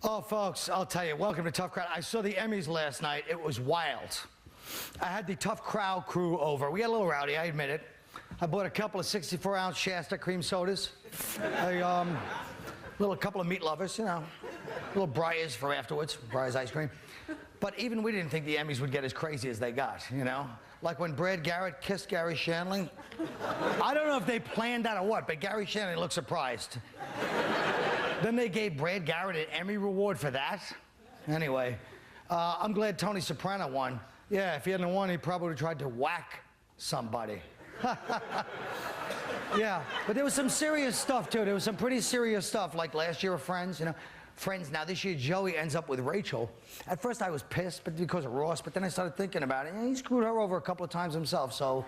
Oh, folks, I'll tell you, welcome to Tough Crowd. I saw the Emmys last night. It was wild. I had the Tough Crowd crew over. We got a little rowdy, I admit it. I bought a couple of 64-ounce Shasta cream sodas, a couple of meat lovers, you know, little Breyers for afterwards, Breyers ice cream. But even we didn't think the Emmys would get as crazy as they got, you know? Like when Brad Garrett kissed Gary Shandling. I don't know if they planned that or what, but Gary Shandling looked surprised. Then they gave Brad Garrett an Emmy reward for that. Anyway, I'm glad Tony Soprano won. Yeah, if he hadn't won, he probably would have tried to whack somebody. Yeah, but there was some serious stuff, too. There was some pretty serious stuff, like last year of Friends, you know. Friends, now this year Joey ends up with Rachel. At first I was pissed, but because of Ross, but then I started thinking about it, and he screwed her over a couple of times himself, so...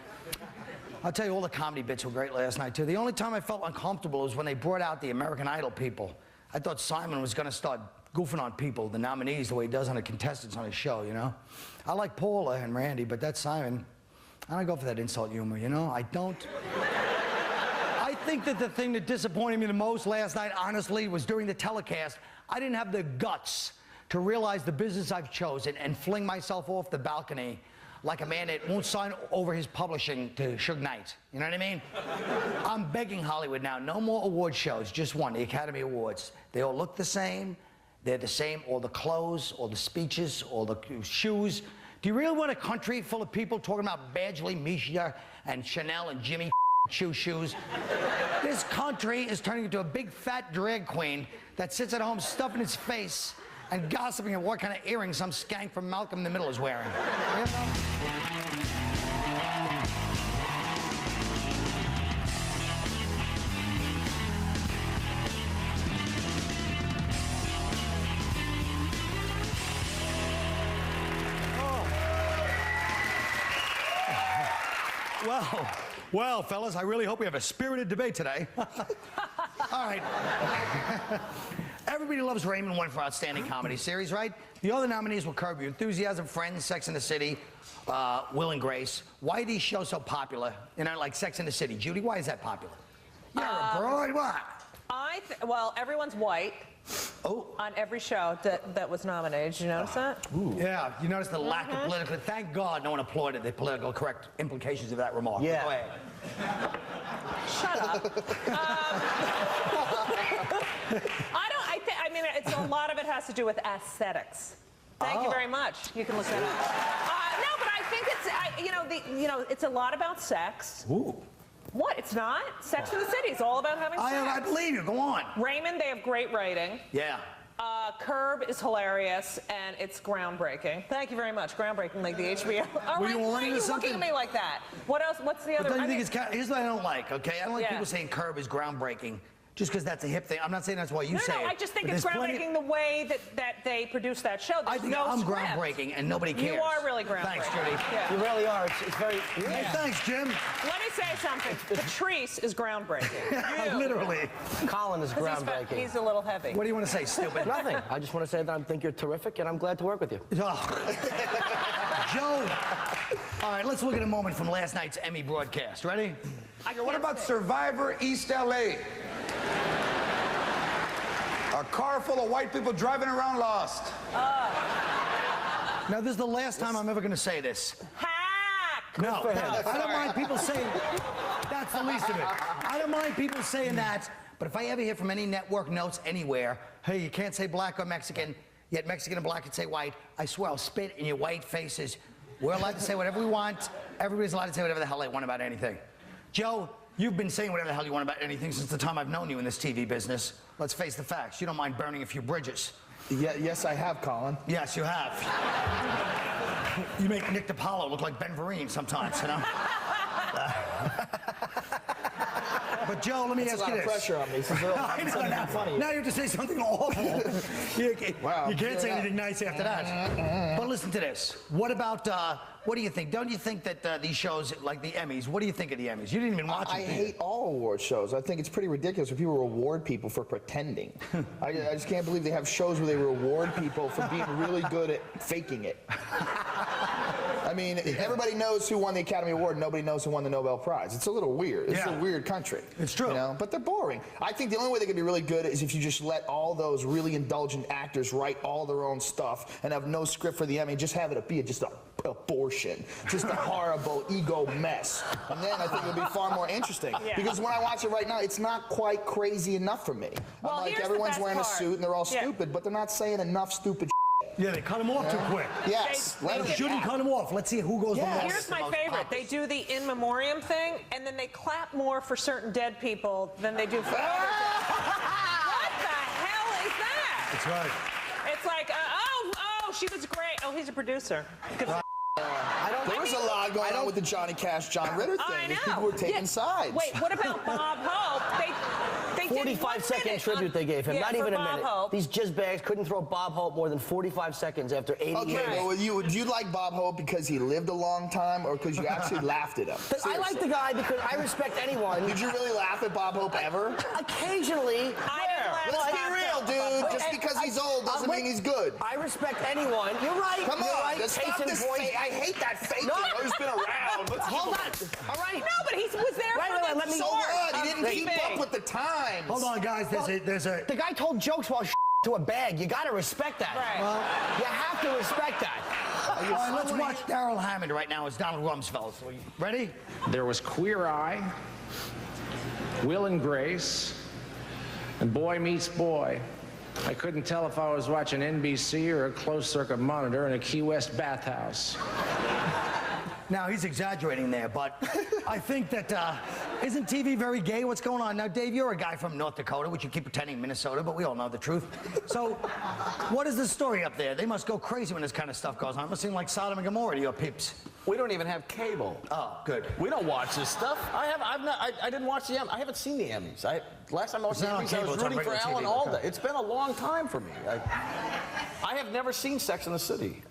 I'll tell you, all the comedy bits were great last night, too. The only time I felt uncomfortable was when they brought out the American Idol people. I thought Simon was going to start goofing on people, the nominees, the way he does on the contestants on his show, you know? I like Paula and Randy, but that's Simon. I don't go for that insult humor, you know? I don't. I think that the thing that disappointed me the most last night, honestly, was during the telecast, I didn't have the guts to realize the business I've chosen and fling myself off the balcony like a man that won't sign over his publishing to Suge Knight. You know what I mean? I'm begging Hollywood now, no more award shows, just one, the Academy Awards. They all look the same. They're the same, all the clothes, all the speeches, all the shoes. Do you really want a country full of people talking about Badgley, Misha, and Chanel, and Jimmy Choo shoes? This country is turning into a big fat drag queen that sits at home stuffing its face and gossiping at what kind of earrings some skank from Malcolm in the Middle is wearing. You know? Well, fellas, I really hope we have a spirited debate today. All right. Everybody loves Raymond won for Outstanding Comedy Series, right? The other nominees were Curb Your Enthusiasm, Friends, Sex and the City, Will and Grace. Why are these shows so popular? You know, like Sex and the City. Judy, why is that popular? You're a broad, what? Well, everyone's white. Oh. On every show that was nominated. Did you notice that? Ooh. Yeah, you notice the lack of political... Thank God no one applauded the political correct implications of that remark. Yeah. Go ahead. Shut up. I mean, a lot of it has to do with aesthetics. Thank you very much. You can look that up. No, but I think it's, it's a lot about sex. Ooh. What? It's not? Sex and the City. It's all about having sex. I believe you. Go on. Raymond, they have great writing. Yeah. Curb is hilarious, and it's groundbreaking. Thank you very much. Groundbreaking, like the HBO. Were you Why are you something? looking at me like that? What else? What's the other? But don't you think it's here's what I don't like, okay? I don't like Yeah. people saying Curb is groundbreaking just because that's a hip thing. I'm not saying that's why you say it. No, I just think but it's groundbreaking the way that they produce that show. I There's think no I'm script. groundbreaking and nobody cares. You are really groundbreaking. Thanks, Judy. Yeah. You really are. It's very... Yeah. Hey, thanks, Jim. Let me say something. Patrice is groundbreaking. You. Literally. Colin is groundbreaking. He's a little heavy. What do you want to say, stupid? Nothing. I just want to say that I think you're terrific, and I'm glad to work with you. Oh. Joe. All right, let's look at a moment from last night's Emmy broadcast. Ready? What about Survivor East LA? A car full of white people driving around lost. Now, this is the last time I'm ever going to say this. Hack! No, I don't mind people saying that's the least of it. I don't mind people saying that, but if I ever hear from any network notes anywhere, hey, you can't say black or Mexican, yet Mexican and black can say white, I swear I'll spit in your white faces. We're allowed to say whatever we want. Everybody's allowed to say whatever the hell they want about anything. Joe, you've been saying whatever the hell you want about anything since the time I've known you in this TV business. Let's face the facts. You don't mind burning a few bridges. Yeah, yes, I have, Colin. Yes, you have. You make Nick DiPaolo look like Ben Vereen sometimes, you know? But Joe, let me ask you this. That's a lot of pressure on me. This is really funny. Now you have to say something awful. Wow. You can't say anything nice after that. But listen to this. What about, what do you think? Don't you think that these shows, like the Emmys, what do you think of the Emmys? You didn't even watch it, I did you? hate all award shows. I think it's pretty ridiculous when people reward people for pretending. I just can't believe they have shows where they reward people for being really good at faking it. I mean, everybody knows who won the Academy Award. Nobody knows who won the Nobel Prize. It's a little weird. It's a weird country. It's true. You know? But they're boring. I think the only way they could be really good is if you just let all those really indulgent actors write all their own stuff and have no script for the Emmy. Just have it be just a abortion. Just a horrible ego mess. And then I think it would be far more interesting. Yeah. Because when I watch it right now, it's not quite crazy enough for me. Well, I'm like, here's the everyone's best wearing part. a suit and they're all stupid, but they're not saying enough stupid Yeah, they cut him off too quick. Yes. They Let them get- Judy cut him off. Let's see who goes the most. Here's my favorite. They do the in memoriam thing, and then they clap more for certain dead people than they do for other dead people. What the hell is that? That's right. It's like, oh, she was great. Oh, he's a producer. There was a lot going on with the Johnny Cash, John Ritter thing. I know. These people were taking sides. Wait, what about Bob Hope? They did 45-second tribute they gave him, not even a Bob minute. Hope. These jizzbags couldn't throw Bob Hope more than 45 seconds after 80 Okay, years. well, do you like Bob Hope because he lived a long time or because you actually laughed at him? I like the guy because I respect anyone. Did you really laugh at Bob Hope ever? Occasionally. I didn't laugh Let's at be Bob real, Hope. dude. Just because he's old doesn't mean he's good. I respect anyone. You're right. Come You're on, right. just Case stop in this point. fake. I hate that faking. No. Oh, he's been around. Hold on. All right. No, but he was there Wait, for wait, the let me- So start what? He of didn't keep TV. up with the times. Hold on, guys. There's a. The guy told jokes while to a bag. You got to respect that. Right. Well, You have to respect that. all right, let's watch Daryl Hammond right now as Donald Rumsfeld. Ready? There was Queer Eye, Will and Grace, and Boy Meets Boy. I couldn't tell if I was watching NBC or a closed-circuit monitor in a Key West bathhouse. Now, he's exaggerating there, but I think that, isn't TV very gay? What's going on? Now, Dave, you're a guy from North Dakota, which you keep pretending Minnesota, but we all know the truth. So, what is the story up there? They must go crazy when this kind of stuff goes on. It must seem like Sodom and Gomorrah to your peeps. We don't even have cable. Oh, good. We don't watch this stuff. I didn't watch the Emmys. I haven't seen the Emmys. Last time I watched the not on Emmys, I cable, was it's on rooting for regular Alan TV, Alda. okay. It's been a long time for me. I have never seen Sex and the City.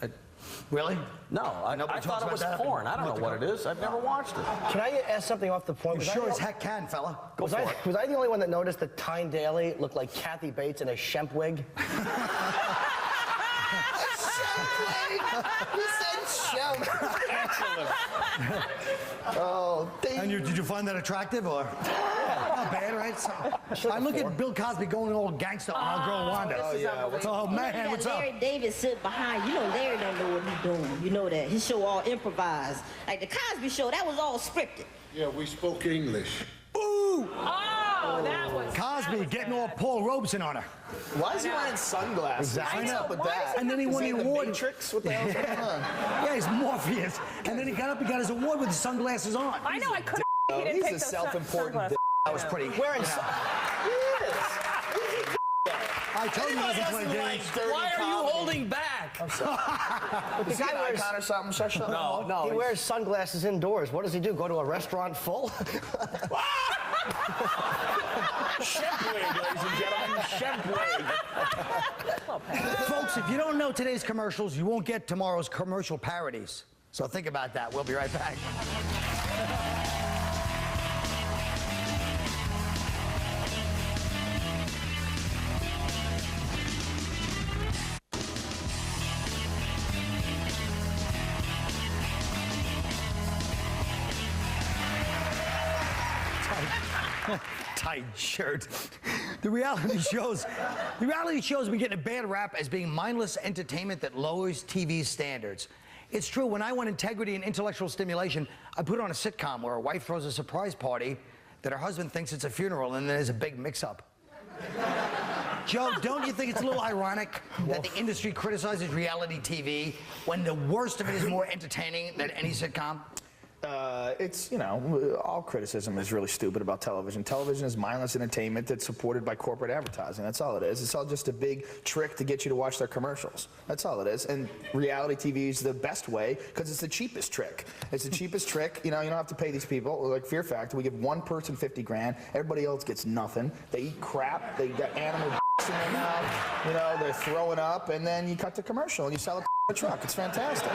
Really? No, I Nobody thought talks it was about that porn. in I don't North know what it Dakota? is. I've never watched it. Can I ask something off the point? You sure as heck can, fella. Go Was for I, it. was I the only one that noticed that Tyne Daly looked like Kathy Bates in a Shemp wig? You said Shemp. Excellent. Oh, And did you find that attractive, or? Not bad, right? So, I look at Bill Cosby going all gangster on our girl Wanda. Oh, yeah. Oh, man, You got what's up? Larry David sitting behind. You know Larry don't know what he's doing. You know that. His show all improvised. Like the Cosby Show, that was all scripted. Yeah, we spoke English. Ooh! Oh, that was Cosby getting all Paul Robeson on her. Why is he wearing sunglasses? Exactly. What's up with that? And then he Is won he the in award. Matrix? What the hell's going on? Yeah, he's Morpheus. And then he got up and got his award with his sunglasses on. I know, I couldn't. He didn't He's pick a those self-important sunglasses. That was pretty. Wearing I told you he doesn't play games. Why are you holding back? Is he an icon or something? Shut up. No. He wears sunglasses indoors. What does he do? Go to a restaurant full? Shemp wig, ladies and gentlemen. Shemp wig. Folks, if you don't know today's commercials, you won't get tomorrow's commercial parodies. So think about that. We'll be right back. Tight shirt. The reality shows have been getting a bad rap as being mindless entertainment that lowers TV standards. It's true, when I want integrity and intellectual stimulation, I put on a sitcom where a wife throws a surprise party that her husband thinks it's a funeral and there's a big mix-up. Joe, don't you think it's a little ironic that the industry criticizes reality TV when the worst of it is more entertaining than any sitcom? It's, you know, all criticism is really stupid about television. Television is mindless entertainment that's supported by corporate advertising. That's all it is. It's all just a big trick to get you to watch their commercials. That's all it is. And reality TV is the best way because it's the cheapest trick. It's the cheapest trick. You know, you don't have to pay these people. Like Fear Factor, we give one person 50 grand. Everybody else gets nothing. They eat crap. They got animal in their mouth. You know, they're throwing up. And then you cut the commercial and you sell a truck. It's fantastic.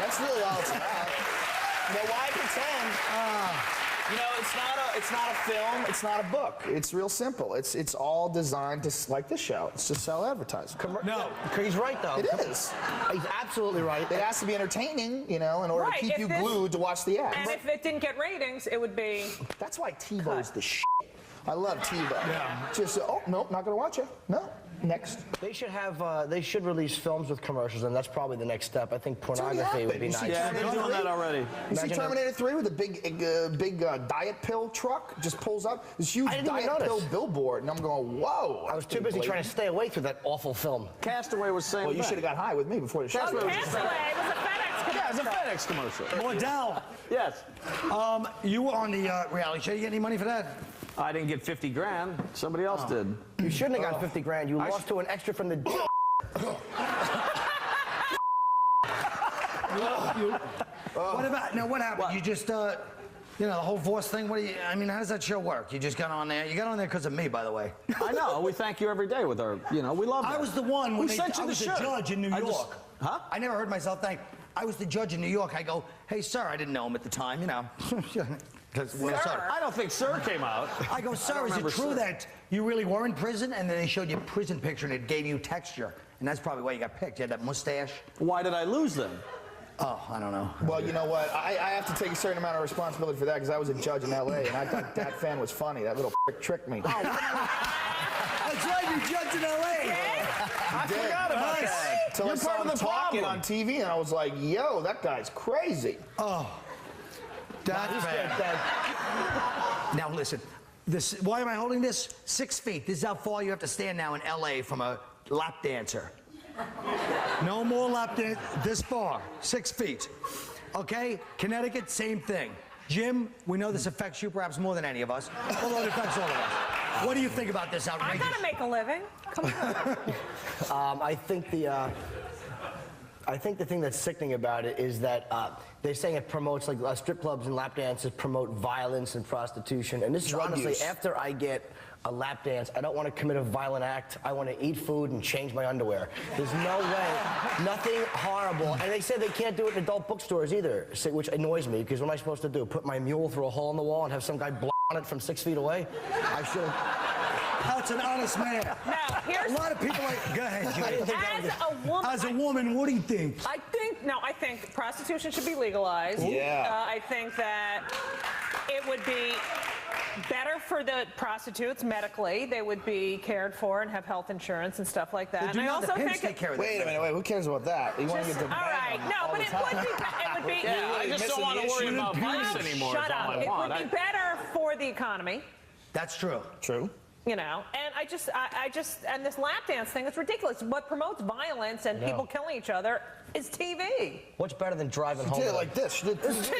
That's really all it's about. You know, why pretend? You know, it's not a film, it's not a book. It's real simple. It's all designed to, like this show, it's to sell advertising. No, he's right though. It is. He's absolutely right. It has to be entertaining, you know, in order to keep you glued to watch the ads. And if it didn't get ratings, it would be. That's why TiVo's the shit. I love TiVo. Yeah. Just, oh, no, not gonna watch it. No. Next. They should have. They should release films with commercials, and that's probably the next step. I think pornography would be nice. Yeah, they're doing that already. You see Terminator 3 with a big diet pill truck just pulls up this huge diet pill billboard, and I'm going, whoa! I was too busy trying to stay away through that awful film. Castaway was saying. Well, you should have got high with me before the show. Castaway was a FedEx commercial. Yeah, it was a FedEx commercial. Mordal, Yes. you were on the reality show. You get any money for that? I didn't get 50 grand. Somebody else did. You shouldn't have got 50 grand. You lost to an extra from the. What about now? What happened? You just, you know, the whole voice thing. What do you? I mean, how does that show work? You just got on there. You got on there because of me, by the way. I know. We thank you every day with our. You know, we love. I was the one when we sent you I was the the judge in New York. Huh? I never heard myself thank. I was the judge in New York. I go, hey, sir, I didn't know him at the time, you know. Sir? I don't think Sir came out. I go, sir, is it true that you really were in prison? And then they showed you a prison picture and it gave you texture. And that's probably why you got picked. You had that mustache. Why did I lose then? Oh, I don't know. Well, you know what? I have to take a certain amount of responsibility for that because I was a judge in L.A. and I thought that fan was funny. That little tricked me. That's right, you judged in L.A. I forgot about that. Till I saw him talking on TV and I was like, yo, that guy's crazy. Oh. That's bad. Now listen, why am I holding this? 6 feet. This is how far you have to stand now in LA from a lap dancer. No more lap dance. This far. 6 feet. Okay? Connecticut, same thing. Jim, we know this affects you perhaps more than any of us, although it affects all of us. What do you think about this outrageous? I gotta make a living. Come on. I think the thing that's sickening about it is that they're saying it promotes, like strip clubs and lap dances promote violence and prostitution. And this is honestly, after I get a lap dance, I don't want to commit a violent act. I want to eat food and change my underwear. There's no way, nothing horrible. And they say they can't do it in adult bookstores either, which annoys me, because what am I supposed to do? Put my mule through a hole in the wall and have some guy blow on it from 6 feet away? I should. That's an honest man. Now, here's a lot of people like, go ahead, Judy. As a woman, what do you think? I think prostitution should be legalized. Yeah. I think that it would be better for the prostitutes medically. They would be cared for and have health insurance and stuff like that. And I also think Wait a minute, who cares about that? You want to get the all right, no, but it would be. Yeah, I just don't want to worry about vice anymore. Shut up. It would be better for the economy. That's true. True. You know, and I just, and this lap dance thing is ridiculous. What promotes violence and people killing each other is TV. What's better than driving home? She did it like this. She did It's TV.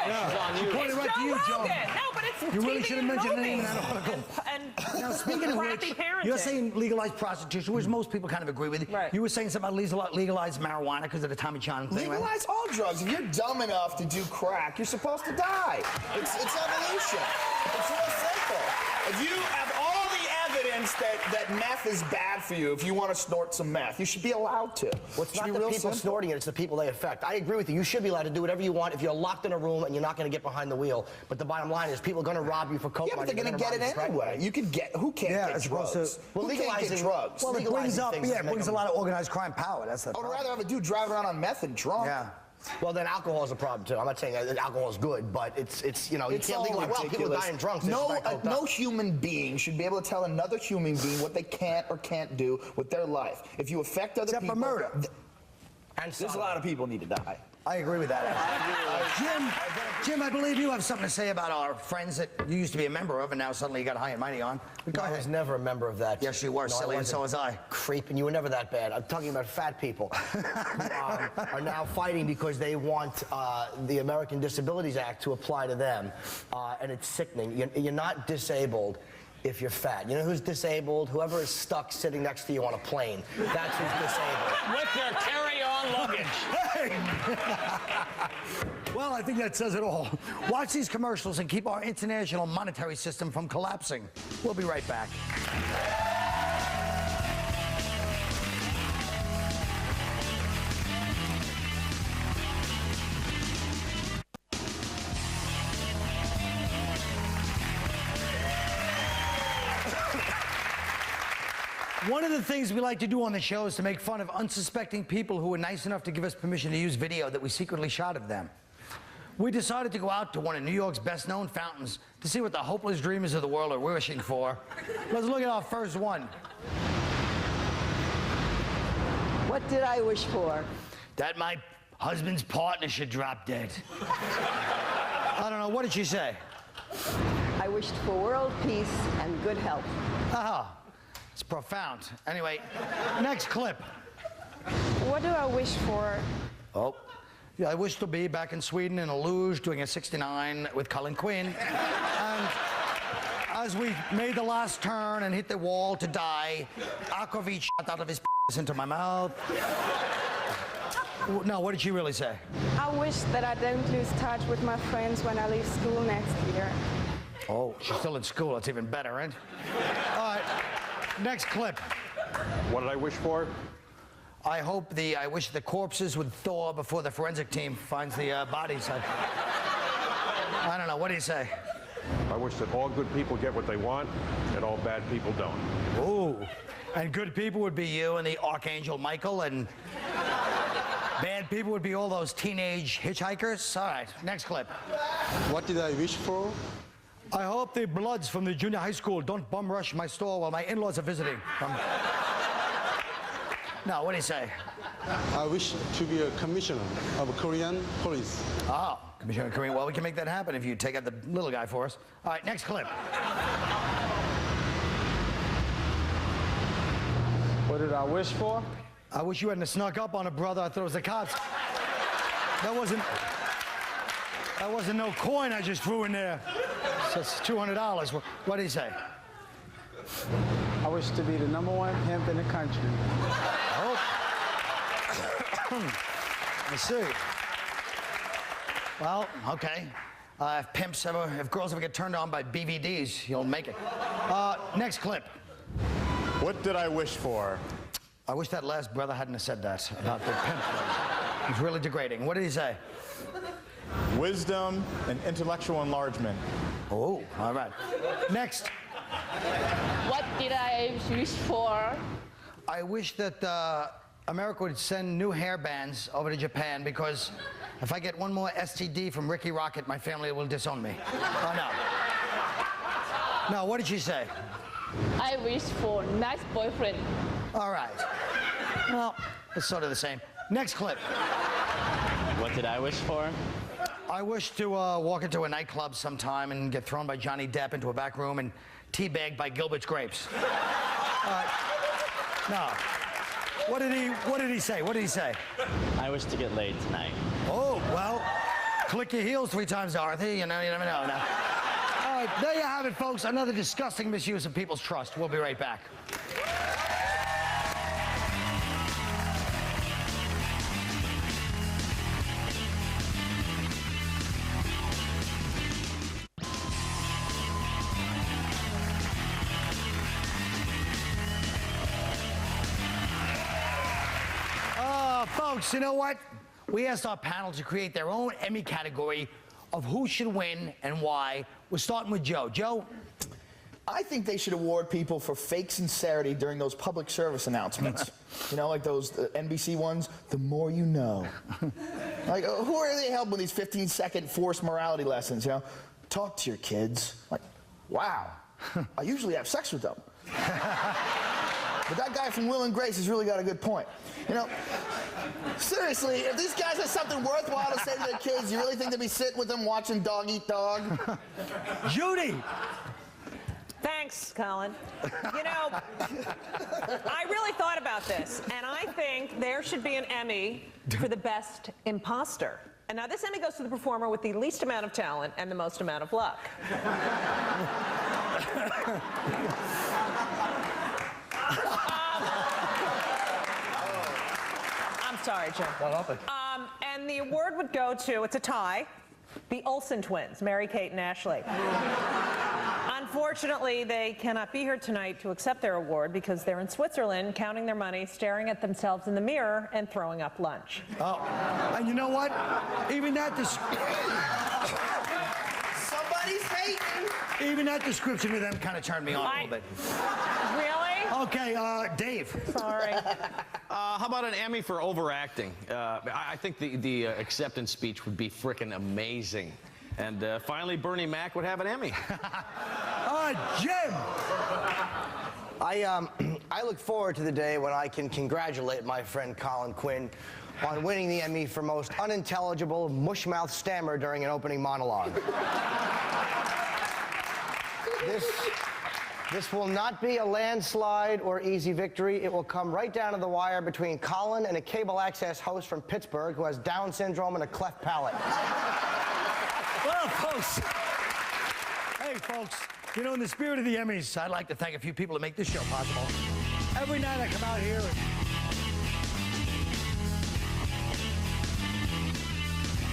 Yeah. She pointed right to you, Joe. No, but it's You TV really should have mentioned the name in that article. And now, speaking of which, parenting. you're saying legalize prostitution, which most people kind of agree with. Right. You were saying something about legalize marijuana because of the Tommy John thing, right? Legalize all drugs. If you're dumb enough to do crack, you're supposed to die. It's evolution. It's real simple. If you have all the evidence that meth is bad for you, if you want to snort some meth, you should be allowed to. Well, it's not the people snorting it, it's the people they affect. I agree with you. You should be allowed to do whatever you want if you're locked in a room and you're not going to get behind the wheel. But the bottom line is people are going to rob you for coke. Yeah, but they're going to get it anyway. You could get, who can't get drugs? Well, who can't get drugs? Well, it brings up, it brings a lot of organized crime power. That's the I would problem. rather have a dude driving around on meth and drunk. Yeah. Well, then alcohol is a problem too. I'm not saying that alcohol is good, but it's you know, you can't legalize. Well, people are dying drunk. No human being should be able to tell another human being what they can't or can't do with their life. If you affect other people, except for murder. And there's a lot of people need to die. I agree with that. Jim, I believe you have something to say about our friends that you used to be a member of, and now suddenly you got high and mighty on. I was never a member of that. Yes, you were, silly, and so was I. Creep, and you were never that bad. I'm talking about fat people who are now fighting because they want the American Disabilities Act to apply to them, and it's sickening. You're not disabled if you're fat. You know who's disabled? Whoever is stuck sitting next to you on a plane. That's who's disabled. With their carry-on luggage. Well, I think that says it all. Watch these commercials and keep our international monetary system from collapsing. We'll be right back. One of the things we like to do on the show is to make fun of unsuspecting people who were nice enough to give us permission to use video that we secretly shot of them. We decided to go out to one of New York's best-known fountains to see what the hopeless dreamers of the world are wishing for. Let's look at our first one. What did I wish for? That my husband's partner should drop dead. I don't know, what did she say? I wished for world peace and good health. Ah, it's profound. Anyway, next clip. What do I wish for? Oh, yeah, I wish to be back in Sweden in a luge doing a 69 with Colin Quinn. And as we made the last turn and hit the wall to die, Aquavit shot out of his into my mouth. No, what did she really say? I wish that I don't lose touch with my friends when I leave school next year. Oh, she's still in school. That's even better, right? All right, next clip. What did I wish for? I wish the corpses would thaw before the forensic team finds the bodies. I don't know. What do you say? I wish that all good people get what they want and all bad people don't. Ooh. And good people would be you and the Archangel Michael, and bad people would be all those teenage hitchhikers. All right, next clip. What did I wish for? I hope the bloods from the junior high school don't bum rush my store while my in-laws are visiting. No, what do you say? I wish to be a commissioner of Korean police. Oh, Commissioner of Korean. Well, we can make that happen if you take out the little guy for us. All right, next clip. What did I wish for? I wish you hadn't snuck up on a brother. I thought it was the cops. That wasn't no coin I just threw in there. It's $200. What did he say? I wish to be the #1 pimp in the country. Oh. I see. Well, okay. If girls ever get turned on by BVDs, you'll make it. Next clip. What did I wish for? I wish that last brother hadn't have said that about the pimp thing. It's really degrading. What did he say? Wisdom and intellectual enlargement. Oh, all right. Next. What did I wish for? I wish that America would send new hair bands over to Japan, because if I get one more STD from Ricky Rocket, my family will disown me. Oh, no. No, what did she say? I wish for nice boyfriend. All right. Well, it's sort of the same. Next clip. What did I wish for? I wish to walk into a nightclub sometime and get thrown by Johnny Depp into a back room and teabagged by Gilbert's grapes. No. What did he say? What did he say? I wish to get laid tonight. Oh, well, click your heels 3 times, Dorothy. You never know. Now. All right, there you have it, folks. Another disgusting misuse of people's trust. We'll be right back. Folks, you know what? We asked our panel to create their own Emmy category of who should win and why. We're starting with Joe. Joe? I think they should award people for fake sincerity during those public service announcements. You know, like those NBC ones, the more you know. Like, who are they helping with these 15-second forced morality lessons, you know? Talk to your kids. Like, wow, I usually have sex with them. But that guy from Will and Grace has really got a good point. You know, seriously, if these guys have something worthwhile to say to their kids, you really think they'd be sitting with them watching Dog Eat Dog? Judy! Thanks, Colin. You know, I really thought about this, and I think there should be an Emmy for the best imposter. And now this Emmy goes to the performer with the least amount of talent and the most amount of luck. I'm sorry, Jim. What happened? And the award would go to, it's a tie, the Olsen twins, Mary Kate and Ashley. Unfortunately, they cannot be here tonight to accept their award because they're in Switzerland counting their money, staring at themselves in the mirror, and throwing up lunch. Oh, and you know what? Even that Somebody's hating. Even that description of them kind of turned me on a little bit. Really? Okay, Dave. Sorry. How about an Emmy for overacting? I think the acceptance speech would be frickin' amazing. And finally, Bernie Mac would have an Emmy. Jim! I look forward to the day when I can congratulate my friend Colin Quinn on winning the Emmy for most unintelligible mush-mouth stammer during an opening monologue. This will not be a landslide or easy victory. It will come right down to the wire between Colin and a cable access host from Pittsburgh who has Down syndrome and a cleft palate. Well, folks. Hey, folks. You know, in the spirit of the Emmys, I'd like to thank a few people that make this show possible. Every night I come out here